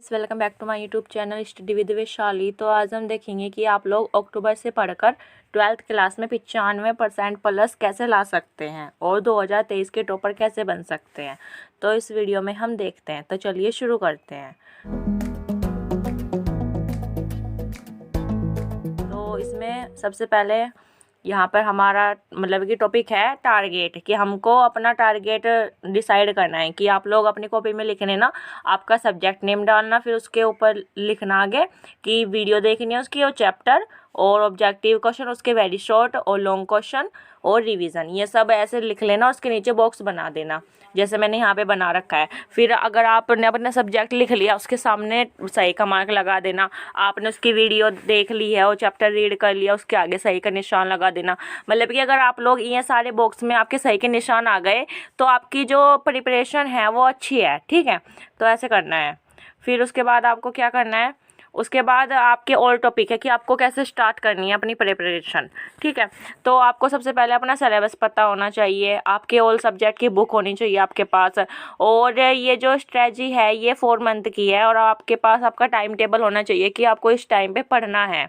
Welcome back to my YouTube channel study with Vaishali. तो आज हम देखेंगे कि आप लोग अक्टूबर से पढ़कर 12th क्लास में 95% प्लस कैसे ला सकते हैं और 2023 के टॉपर कैसे बन सकते हैं। तो इस वीडियो में हम देखते हैं। तो चलिए शुरू करते हैं। तो इसमें सबसे पहले यहाँ पर हमारा मतलब कि टॉपिक है टारगेट, कि हमको अपना टारगेट डिसाइड करना है। कि आप लोग अपनी कॉपी में लिखने ना आपका सब्जेक्ट नेम डालना, फिर उसके ऊपर लिखना आगे कि वीडियो देखनी है उसकी, और चैप्टर और ऑब्जेक्टिव क्वेश्चन उसके, वेरी शॉर्ट और लॉन्ग क्वेश्चन और रिवीजन, ये सब ऐसे लिख लेना और उसके नीचे बॉक्स बना देना जैसे मैंने यहाँ पे बना रखा है। फिर अगर आपने अपना सब्जेक्ट लिख लिया उसके सामने सही का मार्क लगा देना। आपने उसकी वीडियो देख ली है और चैप्टर रीड कर लिया, उसके आगे सही का निशान लगा देना। मतलब कि अगर आप लोग ये सारे बॉक्स में आपके सही के निशान आ गए तो आपकी जो प्रिपरेशन है वो अच्छी है। ठीक है, तो ऐसे करना है। फिर उसके बाद आपको क्या करना है, उसके बाद आपके और टॉपिक है कि आपको कैसे स्टार्ट करनी है अपनी प्रिपरेशन। ठीक है, तो आपको सबसे पहले अपना सिलेबस पता होना चाहिए, आपके ऑल सब्जेक्ट की बुक होनी चाहिए आपके पास, और ये जो स्ट्रेटजी है ये 4 मंथ की है, और आपके पास आपका टाइम टेबल होना चाहिए कि आपको इस टाइम पे पढ़ना है।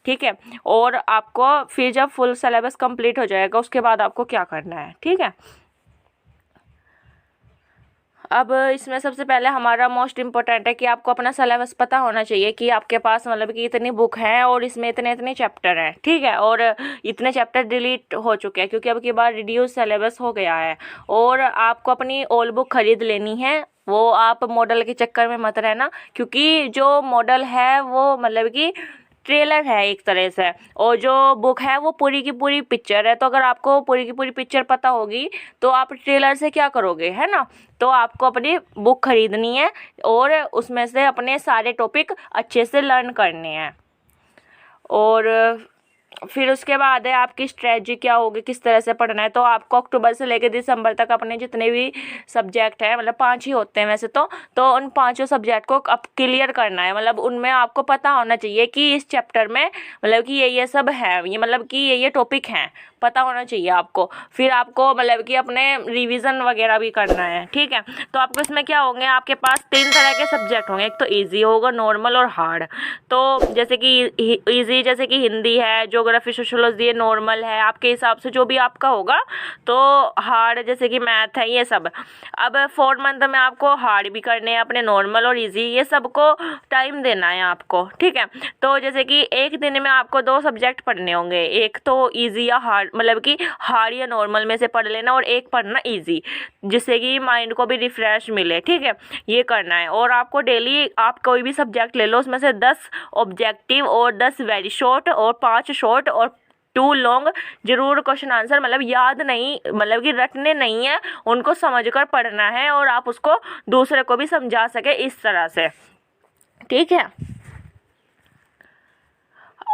ठीक है, और आपको फिर जब फुल सिलेबस कंप्लीट हो जाएगा उसके बाद आपको क्या करना है। ठीक है, अब इसमें सबसे पहले हमारा मोस्ट इम्पोर्टेंट है कि आपको अपना सिलेबस पता होना चाहिए कि आपके पास मतलब कि इतनी बुक हैं और इसमें इतने इतने चैप्टर हैं। ठीक है, और इतने चैप्टर डिलीट हो चुके हैं क्योंकि अब की बार रिड्यूस सिलेबस हो गया है। और आपको अपनी ओल बुक खरीद लेनी है, वो आप मॉडल के चक्कर में मत रहना, क्योंकि जो मॉडल है वो मतलब कि ट्रेलर है एक तरह से, और जो बुक है वो पूरी की पूरी पिक्चर है। तो अगर आपको पूरी की पूरी पिक्चर पता होगी तो आप ट्रेलर से क्या करोगे, है ना। तो आपको अपनी बुक खरीदनी है और उसमें से अपने सारे टॉपिक अच्छे से लर्न करने हैं। और फिर उसके बाद है आपकी स्ट्रेटजी क्या होगी, किस तरह से पढ़ना है। तो आपको अक्टूबर से लेकर दिसंबर तक अपने जितने भी सब्जेक्ट हैं, मतलब 5 ही होते हैं वैसे तो उन 5 सब्जेक्ट को अब क्लियर करना है। मतलब उनमें आपको पता होना चाहिए कि इस चैप्टर में मतलब कि ये सब है, ये मतलब कि ये टॉपिक हैं, पता होना चाहिए आपको। फिर आपको मतलब कि अपने रिवीजन वगैरह भी करना है। ठीक है, तो आपको इसमें क्या होंगे, आपके पास 3 तरह के सब्जेक्ट होंगे। एक तो ईजी होगा, नॉर्मल और हार्ड। तो जैसे कि ईजी जैसे कि हिंदी है, ज्योग्राफी, सोशियोलॉजी है, नॉर्मल है आपके हिसाब से जो भी आपका होगा। तो हार्ड जैसे कि मैथ है, ये सब। अब 4 मंथ में आपको हार्ड भी करने हैं अपने, नॉर्मल और ईजी, ये सबको टाइम देना है आपको। ठीक है, तो जैसे कि एक दिन में आपको 2 सब्जेक्ट पढ़ने होंगे, एक तो ईजी या हार्ड, मतलब कि हार्ड या नॉर्मल में से पढ़ लेना, और एक पढ़ना ईजी, जिससे कि माइंड को भी रिफ्रेश मिले। ठीक है, ये करना है। और आपको डेली आप कोई भी सब्जेक्ट ले लो, उसमें से 10 ऑब्जेक्टिव और 10 वेरी शॉर्ट और 5 शॉर्ट और 2 लॉन्ग जरूर क्वेश्चन आंसर, मतलब याद नहीं, मतलब कि रटने नहीं है, उनको समझकर पढ़ना है और आप उसको दूसरे को भी समझा सके इस तरह से। ठीक है,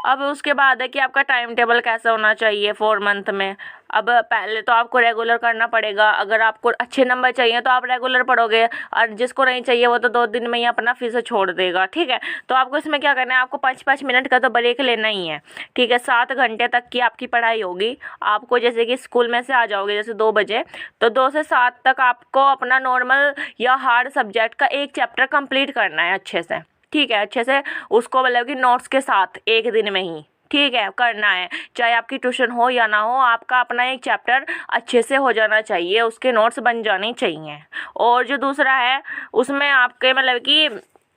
अब उसके बाद है कि आपका टाइम टेबल कैसा होना चाहिए 4 मंथ में। अब पहले तो आपको रेगुलर करना पड़ेगा। अगर आपको अच्छे नंबर चाहिए तो आप रेगुलर पढ़ोगे, और जिसको नहीं चाहिए वो तो 2 दिन में ही अपना फिर से छोड़ देगा। ठीक है, तो आपको इसमें क्या करना है, आपको 5-5 मिनट का तो ब्रेक लेना ही है। ठीक है, 7 घंटे तक की आपकी पढ़ाई होगी। आपको जैसे कि स्कूल में से आ जाओगे जैसे 2 बजे, तो 2 से 7 तक आपको अपना नॉर्मल या हार्ड सब्जेक्ट का एक चैप्टर कंप्लीट करना है अच्छे से। ठीक है, अच्छे से उसको मतलब कि नोट्स के साथ एक दिन में ही, ठीक है, करना है। चाहे आपकी ट्यूशन हो या ना हो, आपका अपना एक चैप्टर अच्छे से हो जाना चाहिए, उसके नोट्स बन जाने चाहिए। और जो दूसरा है उसमें आपके मतलब कि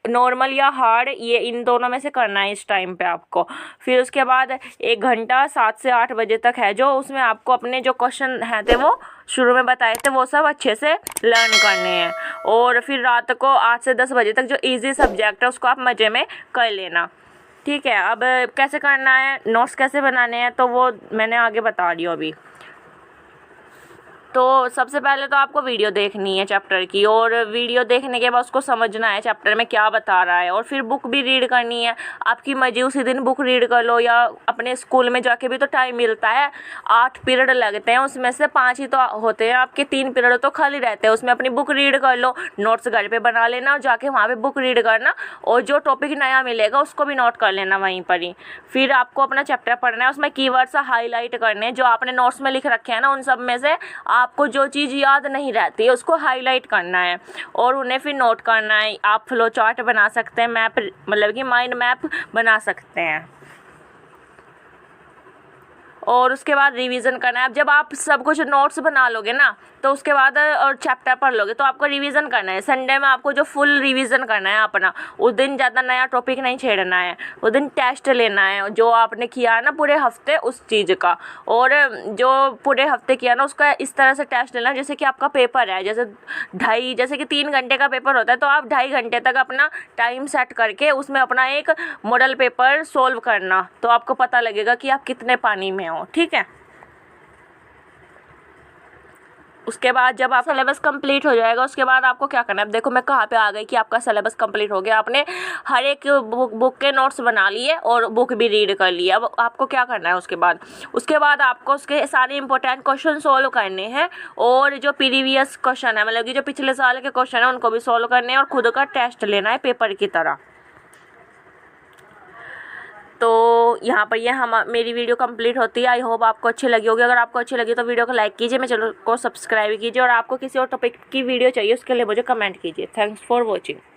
नॉर्मल या हार्ड, ये इन दोनों में से करना है इस टाइम पे आपको। फिर उसके बाद 1 घंटा 7 से 8 बजे तक है जो, उसमें आपको अपने जो क्वेश्चन हैं थे वो शुरू में बताए थे वो सब अच्छे से लर्न करने हैं। और फिर रात को 8 से 10 बजे तक जो इजी सब्जेक्ट है उसको आप मज़े में कर लेना। ठीक है, अब कैसे करना है, नोट्स कैसे बनाने हैं, तो वो मैंने आगे बता रही हूँ अभी। तो सबसे पहले तो आपको वीडियो देखनी है चैप्टर की, और वीडियो देखने के बाद उसको समझना है चैप्टर में क्या बता रहा है, और फिर बुक भी रीड करनी है। आपकी मर्जी, उसी दिन बुक रीड कर लो, या अपने स्कूल में जाके भी तो टाइम मिलता है। 8 पीरियड लगते हैं, उसमें से 5 ही तो होते हैं आपके, 3 पीरियड तो खाली रहते हैं। उसमें अपनी बुक रीड कर लो, नोट्स घर पर बना लेना और जाके वहाँ पर बुक रीड करना, और जो टॉपिक नया मिलेगा उसको भी नोट कर लेना वहीं पर ही। फिर आपको अपना चैप्टर पढ़ना है, उसमें कीवर्ड्स हाईलाइट करने हैं, जो आपने नोट्स में लिख रखे हैं ना उन सब में से आपको जो चीज़ याद नहीं रहती है उसको हाईलाइट करना है और उन्हें फिर नोट करना है। आप फ्लो चार्ट बना सकते हैं, मैप मतलब कि माइंड मैप बना सकते हैं और उसके बाद रिवीजन करना है। अब जब आप सब कुछ नोट्स बना लोगे ना तो उसके बाद और चैप्टर पढ़ लोगे तो आपको रिवीजन करना है। संडे में आपको जो फुल रिवीजन करना है अपना, उस दिन ज़्यादा नया टॉपिक नहीं छेड़ना है, उस दिन टेस्ट लेना है जो आपने किया है ना पूरे हफ्ते उस चीज़ का, और जो पूरे हफ्ते किया ना उसका इस तरह से टेस्ट लेना जैसे कि आपका पेपर है, जैसे कि 3 घंटे का पेपर होता है तो आप 2.5 घंटे तक अपना टाइम सेट करके उसमें अपना एक मॉडल पेपर सोल्व करना, तो आपको पता लगेगा कि आप कितने पानी में हो। ठीक है, उसके बाद जब आप सिलेबस कंप्लीट हो जाएगा उसके बाद आपको क्या करना है। अब देखो मैं कहाँ पे आ गई कि आपका सिलेबस कंप्लीट हो गया, आपने हर एक बुक के नोट्स बना लिए और बुक भी रीड कर ली। अब आपको क्या करना है उसके बाद आपको उसके सारे इंपॉर्टेंट क्वेश्चन सोल्व करने हैं और जो प्रीवियस क्वेश्चन है मतलब कि जो पिछले साल के क्वेश्चन है उनको भी सोल्व करने हैं और खुद का टेस्ट लेना है पेपर की तरह। तो यहाँ पर ये मेरी वीडियो कंप्लीट होती है। आई होप आपको अच्छी लगी होगी। अगर आपको अच्छी लगी तो वीडियो को लाइक कीजिए, मेरे चैनल को सब्सक्राइब कीजिए और आपको किसी और टॉपिक की वीडियो चाहिए उसके लिए मुझे कमेंट कीजिए। Thanks for watching.